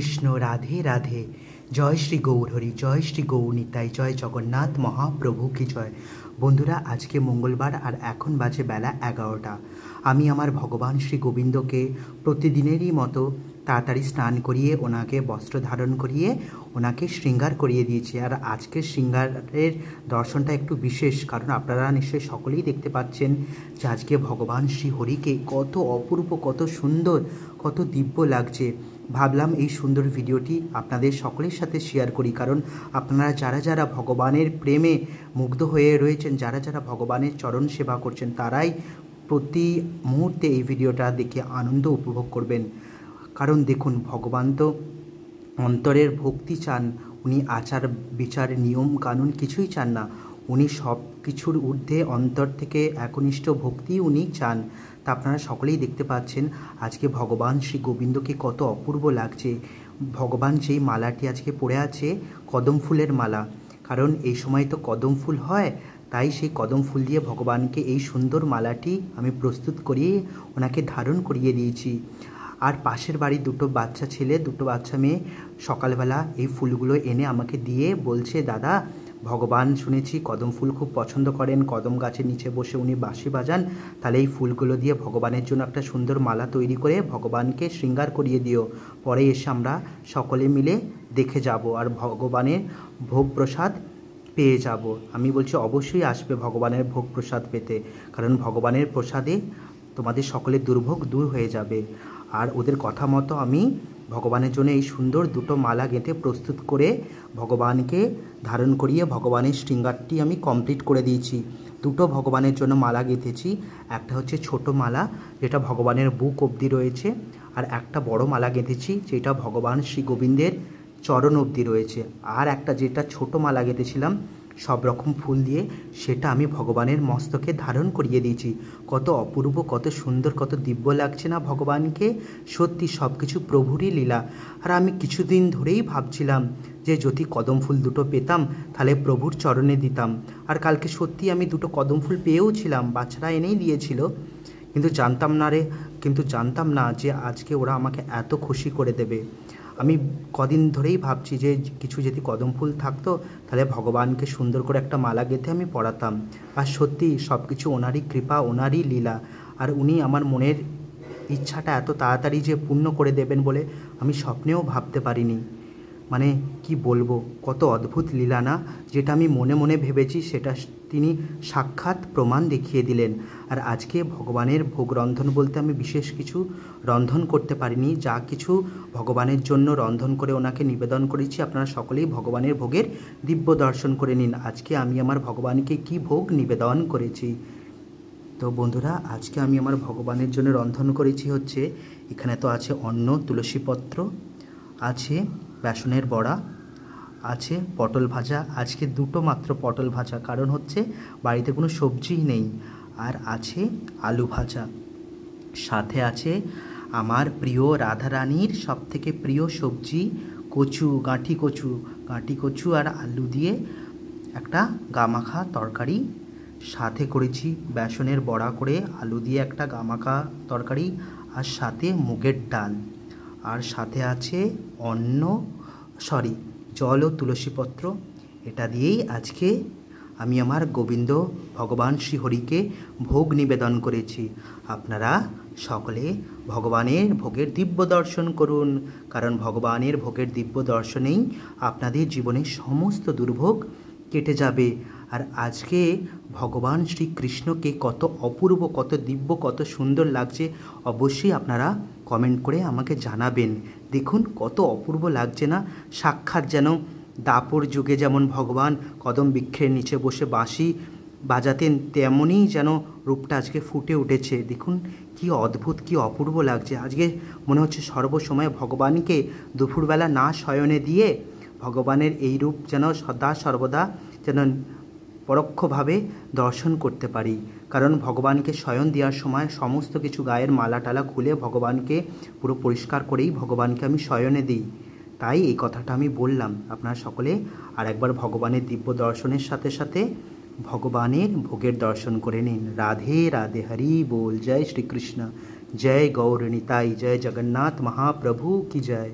কৃষ্ণ। রাধে রাধে। জয় শ্রী গৌরহরি, জয় শ্রী গৌরনিতাই, জয় জগন্নাথ মহাপ্রভু কি জয়। বন্ধুরা, আজকে মঙ্গলবার আর এখন বাজে বেলা 11টা। আমি আমার ভগবান শ্রী গোবিন্দকে প্রতিদিনেরই মতো তাড়াতাড়ি স্নান করিয়ে ওনাকে বস্ত্র ধারণ করিয়ে ওনাকে শৃঙ্গার করিয়ে দিয়েছি। আর আজকের শৃঙ্গারের দর্শনটা একটু বিশেষ, কারণ আপনারা নিশ্চয়ই সকলেই দেখতে পাচ্ছেন যে আজকে ভগবান শ্রী হরিকে কত অপূর্ব, কত সুন্দর, কত দিব্য লাগছে। ভাবলাম এই সুন্দর ভিডিওটি আপনাদের সকলের সাথে শেয়ার করি, কারণ আপনারা যারা যারা ভগবানের প্রেমে মুগ্ধ হয়ে রয়েছেন, যারা যারা ভগবানের চরণ সেবা করছেন, তারাই প্রতি মুহূর্তে এই ভিডিওটা দেখে আনন্দ উপভোগ করবেন। কারণ দেখুন, ভগবান তো অন্তরের ভক্তি চান, উনি আচার বিচার নিয়ম কানুন কিছুই চান না, উনি সব কিছুর ঊর্ধ্বে অন্তর থেকে একনিষ্ঠ ভক্তি উনি চান। তা আপনারা সকলেই দেখতে পাচ্ছেন আজকে ভগবান শ্রী গোবিন্দকে কত অপূর্ব লাগছে। ভগবান যেই মালাটি আজকে পরে আছে কদম ফুলের মালা, কারণ এই সময় তো কদম ফুল হয়, তাই সেই কদম ফুল দিয়ে ভগবানকে এই সুন্দর মালাটি আমি প্রস্তুত করিয়ে ওনাকে ধারণ করিয়ে দিয়েছি। আর পাশের বাড়ির দুটো বাচ্চা ছেলে, দুটো বাচ্চা মেয়ে সকালবেলা এই ফুলগুলো এনে আমাকে দিয়ে বলছে, দাদা ভগবান শুনেছি কদম ফুল খুব পছন্দ করেন, কদম গাছের নিচে বসে উনি বাঁশি বাজান, তাহলে এই ফুলগুলো দিয়ে ভগবানের জন্য একটা সুন্দর মালা তৈরি করে ভগবানকে শৃঙ্গার করিয়ে দিও, পরে এসে আমরা সকলে মিলে দেখে যাব আর ভগবানের ভোগ প্রসাদ পেয়ে যাব। আমি বলছি অবশ্যই আসবে ভগবানের ভোগ প্রসাদ পেতে, কারণ ভগবানের প্রসাদে তোমাদের সকলের দুর্ভোগ দূর হয়ে যাবে। আর ওদের কথা মতো আমি ভগবানের জন্য এই সুন্দর দুটো মালা গেঁথে প্রস্তুত করে ভগবানকে ধারণ করিয়ে ভগবানের শৃঙ্গারটি আমি কমপ্লিট করে দিয়েছি। দুটো ভগবানের জন্য মালা গেঁথেছি, একটা হচ্ছে ছোট মালা যেটা ভগবানের বুক অবধি রয়েছে, আর একটা বড় মালা গেঁথেছি যেটা ভগবান শ্রী গোবিন্দের চরণ অবধি রয়েছে। আর একটা যেটা ছোট মালা গেঁথেছিলাম সব রকম ফুল দিয়ে, সেটা আমি ভগবানের মস্তকে ধারণ করিয়ে দিয়েছি। কত অপূর্ব, কত সুন্দর, কত দিব্য লাগছে না ভগবানকে। সত্যি সব কিছু প্রভুরই লীলা। আর আমি কিছুদিন ধরেই ভাবছিলাম যে যদি কদম ফুল দুটো পেতাম তাহলে প্রভুর চরণে দিতাম। আর কালকে সত্যি আমি দুটো কদম ফুল পেয়েও ছিলাম, বাচ্চারা এনেই দিয়েছিল, কিন্তু জানতাম না যে আজকে ওরা আমাকে এত খুশি করে দেবে। আমি কদিন ধরেই ভাবছি যে কিছু যদি কদম ফুল থাকতো তাহলে ভগবানকে সুন্দর করে একটা মালা গেঁথে আমি পরাতাম। আর সত্যি সব কিছু ওনারই কৃপা, ওনারই লীলা। আর উনি আমার মনের ইচ্ছাটা এত তাড়াতাড়ি যে পূর্ণ করে দেবেন বলে আমি স্বপ্নেও ভাবতে পারিনি। মানে কি বলবো, কত অদ্ভুত লীলা না, যেটা আমি মনে মনে ভেবেছি সেটা তিনি সাক্ষাৎ প্রমাণ দেখিয়ে দিলেন। আর আজকে ভগবানের ভোগ রন্ধন বলতে আমি বিশেষ কিছু রন্ধন করতে পারিনি, যা কিছু ভগবানের জন্য রন্ধন করে ওনাকে নিবেদন করেছি। আপনারা সকলেই ভগবানের ভোগের দিব্য দর্শন করে নিন আজকে আমি আমার ভগবানকে কি ভোগ নিবেদন করেছি। তো বন্ধুরা, আজকে আমি আমার ভগবানের জন্য রন্ধন করেছি হচ্ছে, এখানে তো আছে অন্ন, তুলসীপত্র, আছে বেসনের বড়া, আছে পটল ভাজা, আজকে দুটো মাত্র পটল ভাজা, কারণ হচ্ছে বাড়িতে কোনো সবজিই নেই, আর আছে আলু ভাজা, সাথে আছে আমার প্রিয় রাধারানীর সবথেকে প্রিয় সবজি কচু, গাঁটি কচু আর আলু দিয়ে একটা গামাখা তরকারি, সাথে করেছি বেসনের বড়া করে আলু দিয়ে একটা গামাখা তরকারি, আর সাথে মুগের ডাল, আর সাথে আছে জল ও তুলসীপত্র। এটা দিয়েই আজকে আমি আমার গোবিন্দ ভগবান শ্রীহরিকে ভোগ নিবেদন করেছি। আপনারা সকলে ভগবানের ভোগের দিব্য দর্শন করুন, কারণ ভগবানের ভোগের দিব্য দর্শনেই আপনাদের জীবনের সমস্ত দুর্ভোগ কেটে যাবে। আর আজকে ভগবান শ্রীকৃষ্ণকে কত অপূর্ব, কত দিব্য, কত সুন্দর লাগছে অবশ্যই আপনারা কমেন্ট করে আমাকে জানাবেন। দেখুন কত অপূর্ব লাগছে না, সাক্ষাৎ যেন দাপর যুগে যেমন ভগবান কদম বৃক্ষের নিচে বসে বাঁশি বাজাতেন, তেমনই যেন রূপটা আজকে ফুটে উঠেছে। দেখুন কি অদ্ভুত, কি অপূর্ব লাগছে। আজকে মনে হচ্ছে সর্বসময় ভগবানকে দুপুরবেলা না শয়নে দিয়ে ভগবানের এই রূপ যেন সদা সর্বদা যেন পরোক্ষভাবে দর্শন করতে পারি। কারণ ভগবানকে শয়ন দেওয়ার সময় সমস্ত কিছু গায়ের মালা টালা খুলে ভগবানকে পুরো পরিষ্কার করেই ভগবানকে আমি শয়নে দিই, তাই এই কথাটা আমি বললাম। আপনারা সকলে আর একবার ভগবানের দিব্য দর্শনের সাথে সাথে ভগবানের ভোগের দর্শন করে নিন। রাধে রাধে, হরি बोल, जय श्री कृष्ण, जय गौर निताई, जय जगन्नाथ महाप्रभु की जय।